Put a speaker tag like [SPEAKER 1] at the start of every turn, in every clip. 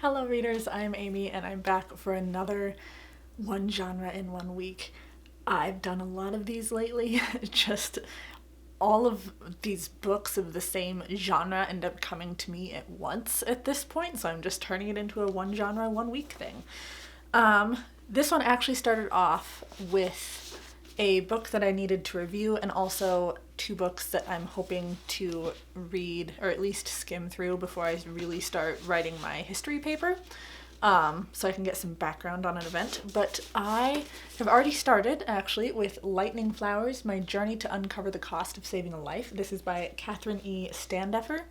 [SPEAKER 1] Hello readers, I'm Amy and I'm back for another one genre in 1 week. I've done a lot of these lately, just all of these books of the same genre end up coming to me at once at this point, so I'm just turning it into a one genre, 1 week thing. This one actually started off with a book that I needed to review and also 2 books that I'm hoping to read or at least skim through before I really start writing my history paper, so I can get some background on an event. But I have already started actually with Lightning Flowers, My Journey to Uncover the Cost of Saving a Life. This is by Catherine E. Standeffer.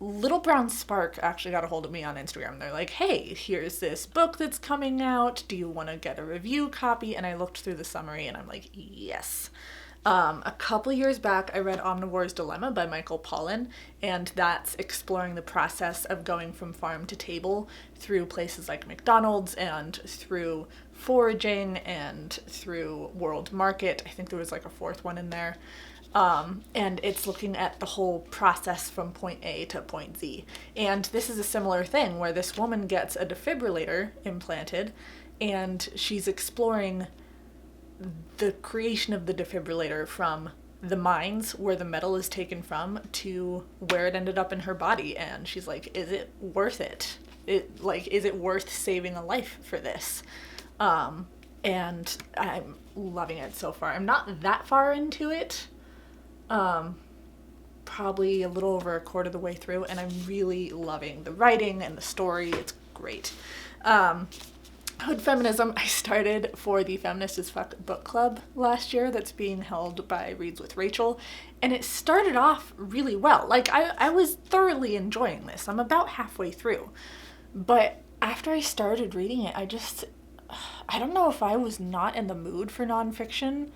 [SPEAKER 1] Little Brown Spark actually got a hold of me on Instagram. They're like, hey, here's this book that's coming out. Do you want to get a review copy? And I looked through the summary and I'm like, yes. A couple years back, I read Omnivore's Dilemma by Michael Pollan, and that's exploring the process of going from farm to table through places like McDonald's and through foraging and through World Market. I think there was like a 4th one in there. And it's looking at the whole process from point A to point Z. And this is a similar thing where this woman gets a defibrillator implanted and she's exploring the creation of the defibrillator from the mines where the metal is taken from to where it ended up in her body. And she's like, is it worth it? Is it worth saving a life for this? And I'm loving it so far. I'm not that far into it. Probably a little over a quarter of the way through, and I'm really loving the writing and the story. It's great. Hood Feminism, I started for the Feminist as Fuck book club last year that's being held by Reads with Rachel, and it started off really well. Like, I was thoroughly enjoying this. I'm about halfway through. But after I started reading it, I don't know if I was not in the mood for nonfiction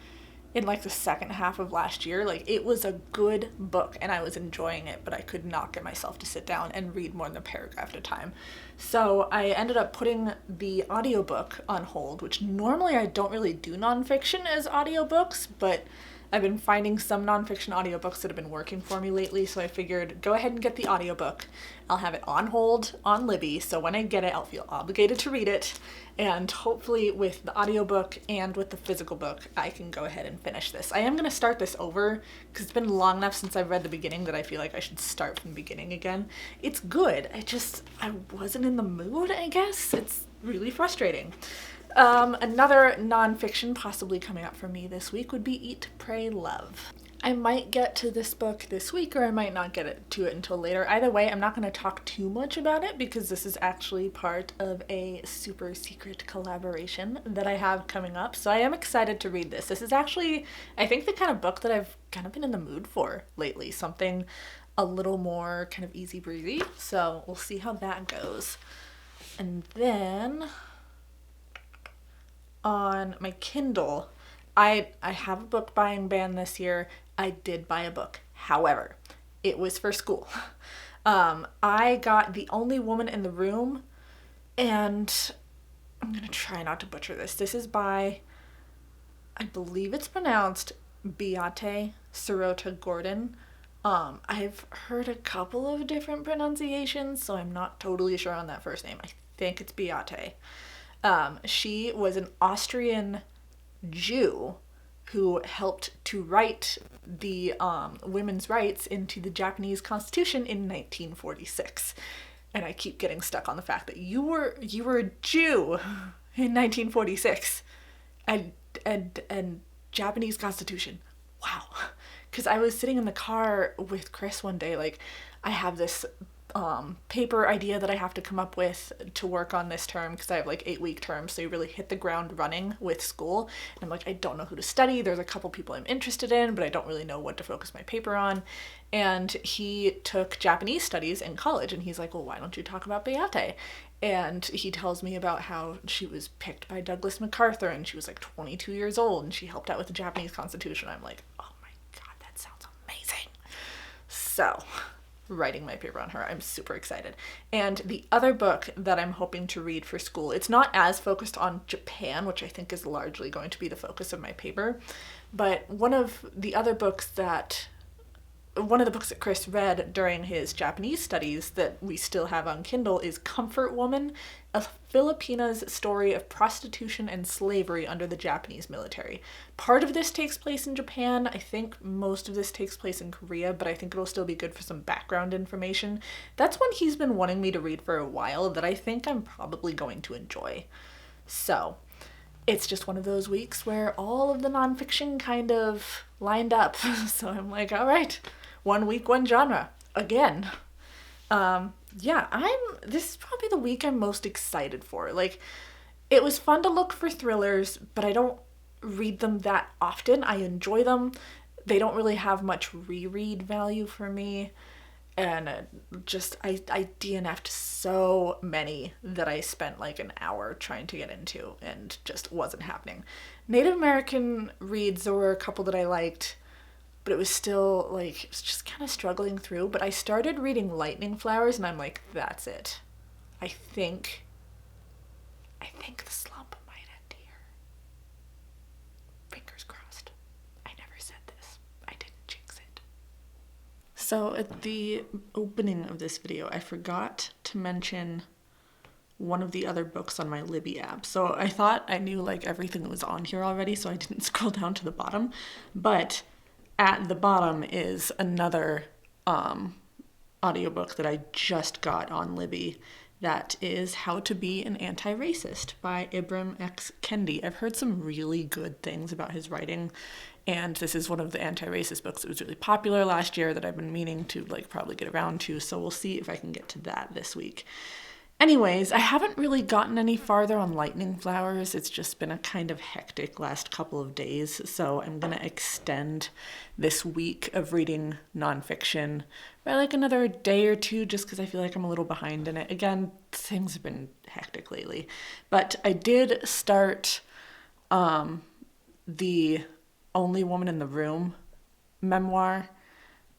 [SPEAKER 1] in like the second half of last year. Like, it was a good book and I was enjoying it, but I could not get myself to sit down and read more than a paragraph at a time. So I ended up putting the audiobook on hold, which normally I don't really do nonfiction as audiobooks, but I've been finding some nonfiction audiobooks that have been working for me lately, so I figured go ahead and get the audiobook. I'll have it on hold on Libby, so when I get it, I'll feel obligated to read it, and hopefully with the audiobook and with the physical book, I can go ahead and finish this. I am going to start this over, because it's been long enough since I've read the beginning that I feel like I should start from the beginning again. It's good, I wasn't in the mood, I guess. It's really frustrating. Another nonfiction possibly coming up for me this week would be Eat, Pray, Love. I might get to this book this week or I might not get to it until later. Either way, I'm not going to talk too much about it because this is actually part of a super secret collaboration that I have coming up. So I am excited to read this. This is actually, I think, the kind of book that I've kind of been in the mood for lately. Something a little more kind of easy breezy. So we'll see how that goes. And then on my Kindle, I have a book buying ban this year. I did buy a book. However, it was for school. I got The Only Woman in the Room, and I'm going to try not to butcher this. This is by, I believe it's pronounced Beate Sirota Gordon. I've heard a couple of different pronunciations, so I'm not totally sure on that first name. I think it's Beate. She was an Austrian Jew who helped to write the women's rights into the Japanese Constitution in 1946. And I keep getting stuck on the fact that you were a Jew in 1946 and Japanese Constitution. Wow. Because I was sitting in the car with Chris one day, like, I have this paper idea that I have to come up with to work on this term because I have like 8-week terms, so you really hit the ground running with school. And I'm like, I don't know who to study. There's a couple people I'm interested in, but I don't really know what to focus my paper on. And he took Japanese studies in college, and he's like, well, why don't you talk about Beate? And he tells me about how she was picked by Douglas MacArthur, and she was like 22 years old, and she helped out with the Japanese Constitution. I'm like, oh my God, that sounds amazing. So writing my paper on her. I'm super excited. And the other book that I'm hoping to read for school, it's not as focused on Japan, which I think is largely going to be the focus of my paper, but one of the other books that one of the books that Chris read during his Japanese studies that we still have on Kindle is Comfort Woman, a Filipina's story of prostitution and slavery under the Japanese military. Part of this takes place in Japan. I think most of this takes place in Korea, but I think it'll still be good for some background information. That's one he's been wanting me to read for a while that I think I'm probably going to enjoy. So, it's just one of those weeks where all of the nonfiction kind of lined up. So I'm like, all right, 1 week, one genre. Again. This is probably the week I'm most excited for. Like, it was fun to look for thrillers, but I don't read them that often. I enjoy them. They don't really have much reread value for me. And I DNF'd so many that I spent like an hour trying to get into and just wasn't happening. Native American reads, there were a couple that I liked, but it was still like, it was just kind of struggling through. But I started reading Lightning Flowers and I'm like, that's it. I think the slump might end here. Fingers crossed. I never said this. I didn't jinx it. So at the opening of this video, I forgot to mention one of the other books on my Libby app. So I thought I knew like everything that was on here already, so I didn't scroll down to the bottom. But at the bottom is another audiobook that I just got on Libby. That is How to Be an Anti-Racist by Ibram X. Kendi. I've heard some really good things about his writing, and this is one of the anti-racist books that was really popular last year that I've been meaning to like probably get around to, so we'll see if I can get to that this week. Anyways, I haven't really gotten any farther on Lightning Flowers. It's just been a kind of hectic last couple of days, so I'm going to extend this week of reading nonfiction by like another day or two just because I feel like I'm a little behind in it. Again, things have been hectic lately. But I did start the Only Woman in the Room memoir,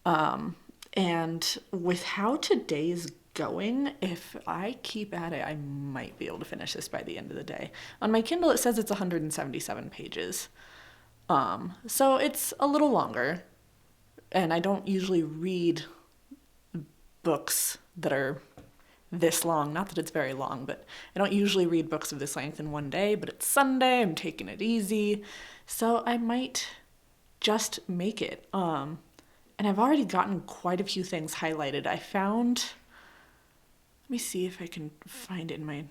[SPEAKER 1] and with how today's going, if I keep at it, I might be able to finish this by the end of the day. On my Kindle, it says it's 177 pages. So it's a little longer, and I don't usually read books that are this long. Not that it's very long, but I don't usually read books of this length in one day, but it's Sunday, I'm taking it easy, so I might just make it. And I've already gotten quite a few things highlighted. I found... Let me see if I can find it in my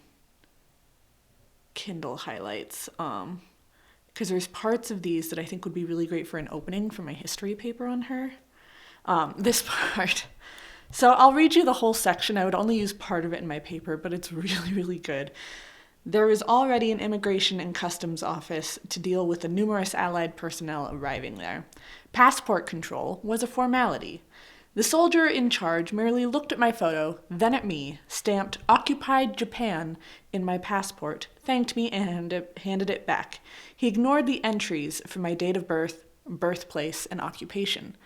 [SPEAKER 1] Kindle highlights. Because there's parts of these that I think would be really great for an opening for my history paper on her. This part. So I'll read you the whole section. I would only use part of it in my paper, but it's really, really good. There is already an immigration and customs office to deal with the numerous allied personnel arriving there. Passport control was a formality. The soldier in charge merely looked at my photo, then at me, stamped "Occupied Japan" in my passport, thanked me, and handed it back. He ignored the entries for my date of birth, birthplace, and occupation.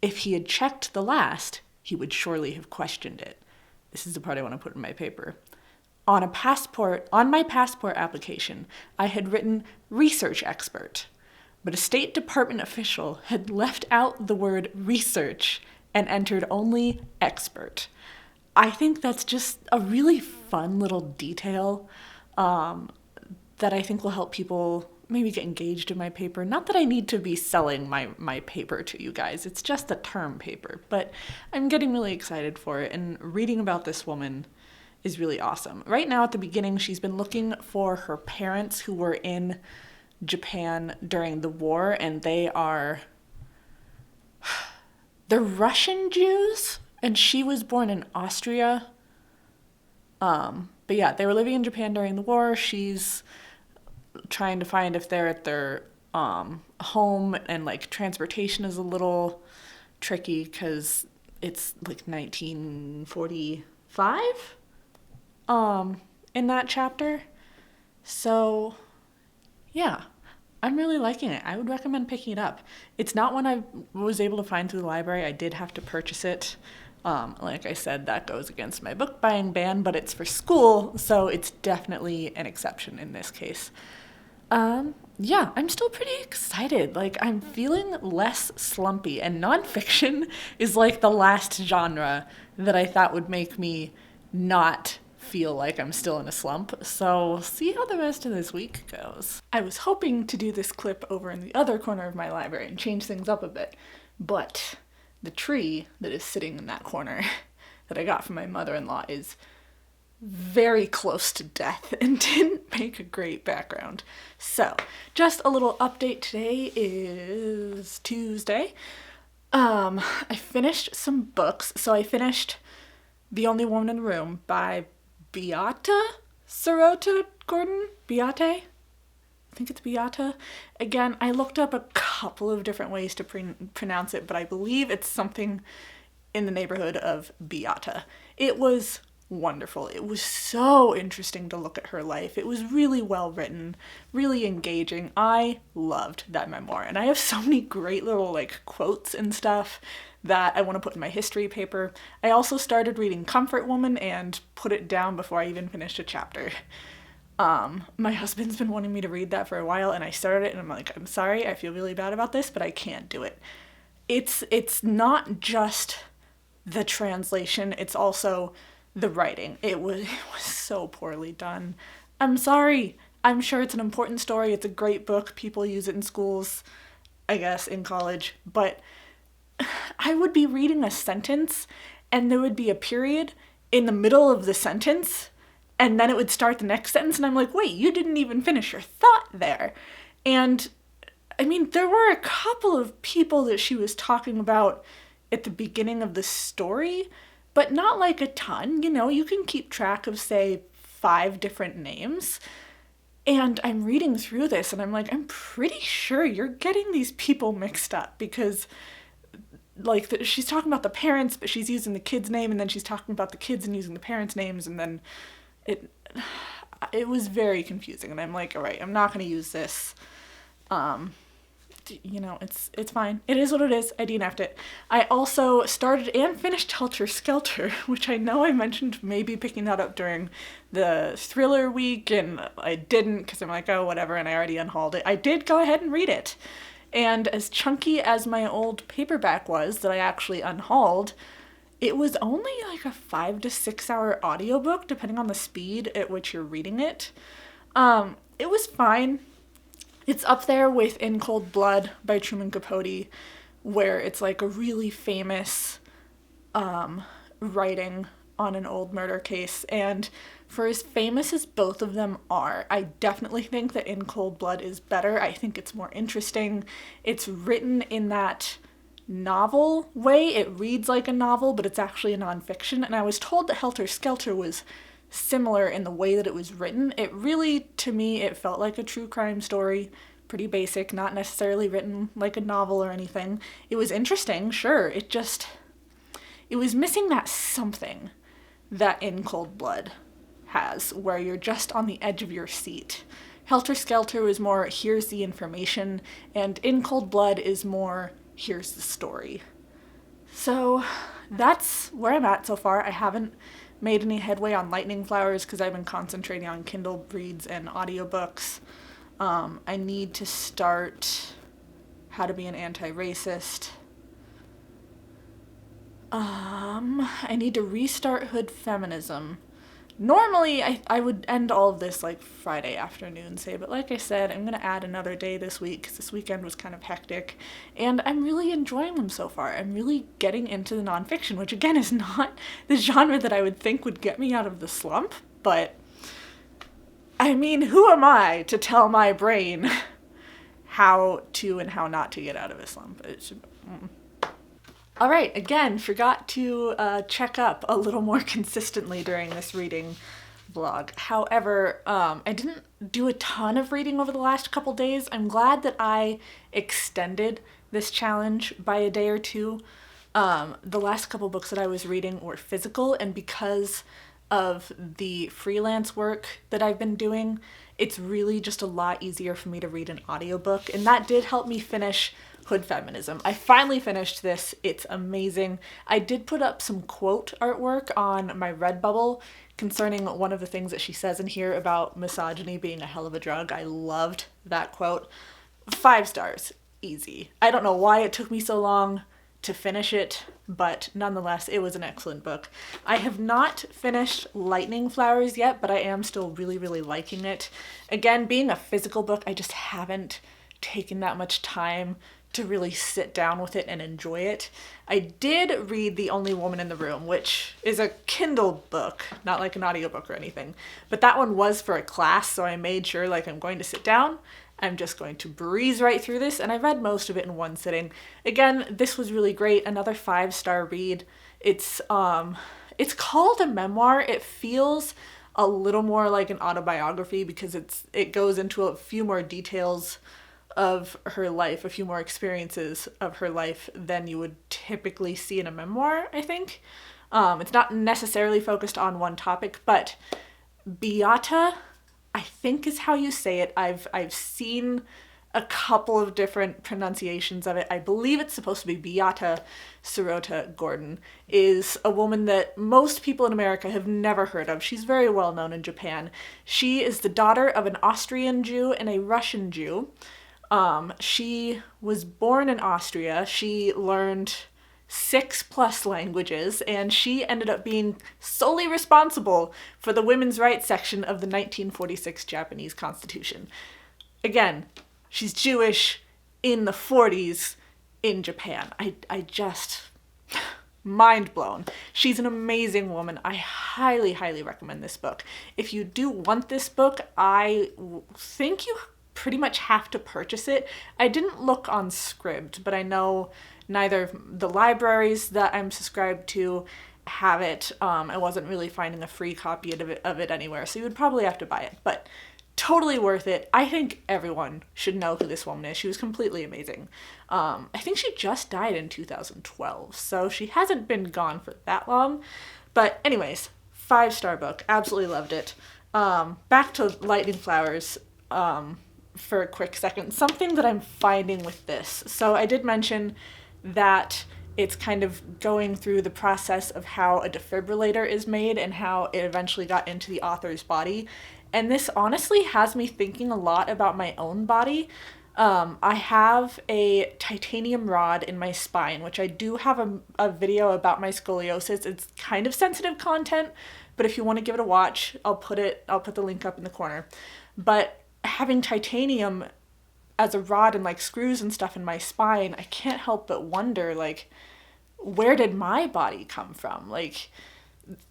[SPEAKER 1] If he had checked the last, he would surely have questioned it. This is the part I want to put in my paper. On my passport application, I had written "research expert," but a State Department official had left out the word "research" and entered only "expert." I think that's just a really fun little detail that I think will help people maybe get engaged in my paper. Not that I need to be selling my paper to you guys. It's just a term paper, but I'm getting really excited for it, and reading about this woman is really awesome. Right now at the beginning, she's been looking for her parents who were in Japan during the war, and they're Russian Jews, and she was born in Austria. But yeah, they were living in Japan during the war. She's trying to find if they're at their home, and like transportation is a little tricky because it's like 1945 in that chapter. So yeah, I'm really liking it. I would recommend picking it up. It's not one I was able to find through the library. I did have to purchase it. Like I said, that goes against my book buying ban, but it's for school, so it's definitely an exception in this case. Yeah, I'm still pretty excited. Like, I'm feeling less slumpy, and nonfiction is like the last genre that I thought would make me not feel like I'm still in a slump. So, we'll see how the rest of this week goes. I was hoping to do this clip over in the other corner of my library and change things up a bit, but the tree that is sitting in that corner that I got from my mother-in-law is very close to death and didn't make a great background. So, just a little update. Today is Tuesday. I finished some books. So I finished The Only Woman in the Room by Beata Sarota Gordon? Beate? I think it's Beata. Again, I looked up a couple of different ways to pronounce it, but I believe it's something in the neighborhood of Beata. It was wonderful. It was so interesting to look at her life. It was really well written, really engaging. I loved that memoir, and I have so many great little like quotes and stuff that I want to put in my history paper. I also started reading Comfort Woman and put it down before I even finished a chapter. My husband's been wanting me to read that for a while, and I started it and I'm like, I'm sorry, I feel really bad about this, but I can't do it. It's not just the translation, it's also the writing. It was so poorly done. I'm sorry. I'm sure it's an important story. It's a great book. People use it in schools, I guess, in college. But I would be reading a sentence and there would be a period in the middle of the sentence and then it would start the next sentence and I'm like, wait, you didn't even finish your thought there. And I mean, there were a couple of people that she was talking about at the beginning of the story, but not like a ton. You know, you can keep track of, say, 5 different names. And I'm reading through this and I'm like, I'm pretty sure you're getting these people mixed up because, like, she's talking about the parents, but she's using the kid's name, and then she's talking about the kids and using the parents' names, and then it was very confusing. And I'm like, all right, I'm not going to use this. You know, it's fine. It is what it is. I DNF'd it. I also started and finished Helter Skelter, which I know I mentioned maybe picking that up during the thriller week, and I didn't because I'm like, oh, whatever, and I already unhauled it. I did go ahead and read it. And as chunky as my old paperback was that I actually unhauled, it was only like a 5 to 6 hour audiobook, depending on the speed at which you're reading it. It was fine. It's up there with In Cold Blood by Truman Capote, where it's like a really famous writing on an old murder case. And for as famous as both of them are, I definitely think that In Cold Blood is better. I think it's more interesting. It's written in that novel way. It reads like a novel, but it's actually a nonfiction. And I was told that Helter Skelter was similar in the way that it was written. It really, to me, it felt like a true crime story. Pretty basic, not necessarily written like a novel or anything. It was interesting, sure. It was missing that something that In Cold Blood has, where you're just on the edge of your seat. Helter Skelter was more, here's the information, and In Cold Blood is more, here's the story. So that's where I'm at so far. I haven't made any headway on Lightning Flowers because I've been concentrating on Kindle reads and audiobooks. I need to start How to Be an Anti-Racist. I need to restart Hood Feminism. Normally, I would end all of this like Friday afternoon, say, but like I said, I'm going to add another day this week because this weekend was kind of hectic, and I'm really enjoying them so far. I'm really getting into the nonfiction, which again is not the genre that I would think would get me out of the slump, but I mean, who am I to tell my brain how to and how not to get out of a slump? All right, again, forgot to check up a little more consistently during this reading vlog. However, I didn't do a ton of reading over the last couple days. I'm glad that I extended this challenge by a day or two. The last couple books that I was reading were physical, and because of the freelance work that I've been doing, it's really just a lot easier for me to read an audiobook, and that did help me finish Hood Feminism. I finally finished this. It's amazing. I did put up some quote artwork on my Redbubble concerning one of the things that she says in here about misogyny being a hell of a drug. I loved that quote. 5 stars. Easy. I don't know why it took me so long to finish it, but nonetheless, it was an excellent book. I have not finished Lightning Flowers yet, but I am still really, really liking it. Again, being a physical book, I just haven't taken that much time to really sit down with it and enjoy it. I did read The Only Woman in the Room, which is a Kindle book, not like an audiobook or anything. But that one was for a class, so I made sure like I'm going to sit down. I'm just going to breeze right through this, and I read most of it in one sitting. Again, this was really great. Another 5-star read. It's called a memoir. It feels a little more like an autobiography because it goes into a few more details of her life, a few more experiences of her life than you would typically see in a memoir, I think. It's not necessarily focused on one topic, but Beata, I think is how you say it. I've seen a couple of different pronunciations of it. I believe it's supposed to be Beata Sirota Gordon, is a woman that most people in America have never heard of. She's very well known in Japan. She is the daughter of an Austrian Jew and a Russian Jew. She was born in Austria. She learned 6+ languages, and she ended up being solely responsible for the women's rights section of the 1946 Japanese Constitution. Again, she's Jewish in the 40s in Japan. I just... mind blown. She's an amazing woman. I highly, highly recommend this book. If you do want this book, I think you pretty much have to purchase it. I didn't look on Scribd, but I know neither of the libraries that I'm subscribed to have it. I wasn't really finding a free copy of it anywhere, so you would probably have to buy it, but totally worth it. I think everyone should know who this woman is. She was completely amazing. I think she just died in 2012, so she hasn't been gone for that long. But anyways, 5-star book. Absolutely loved it. Back to Lightning Flowers. For a quick second, something that I'm finding with this. So I did mention that it's kind of going through the process of how a defibrillator is made and how it eventually got into the author's body. And this honestly has me thinking a lot about my own body. I have a titanium rod in my spine, which I do have a video about my scoliosis. It's kind of sensitive content, but if you want to give it a watch, I'll put the link up in the corner. But having titanium as a rod and like screws and stuff in my spine, I can't help but wonder, like, where did my body come from? Like,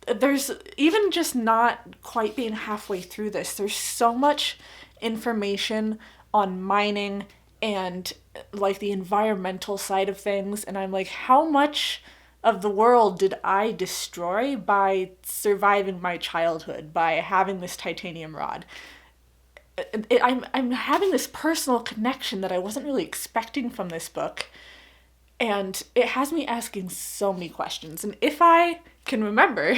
[SPEAKER 1] there's even just not quite being halfway through this, there's so much information on mining and like the environmental side of things, and I'm like, how much of the world did I destroy by surviving my childhood, by having this titanium rod? I'm having this personal connection that I wasn't really expecting from this book, and it has me asking so many questions. And if I can remember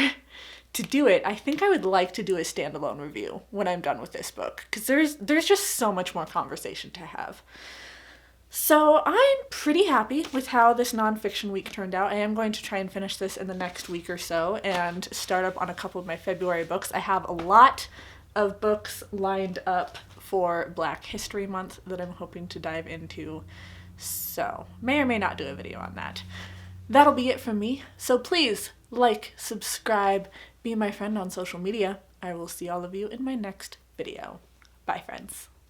[SPEAKER 1] to do it, I think I would like to do a standalone review when I'm done with this book, because there's just so much more conversation to have. So I'm pretty happy with how this nonfiction week turned out. I am going to try and finish this in the next week or so and start up on a couple of my February books. I have a lot of books lined up for Black History Month that I'm hoping to dive into, so may or may not do a video on that. That'll be it from me, so please like, subscribe, be my friend on social media. I will see all of you in my next video. Bye, friends.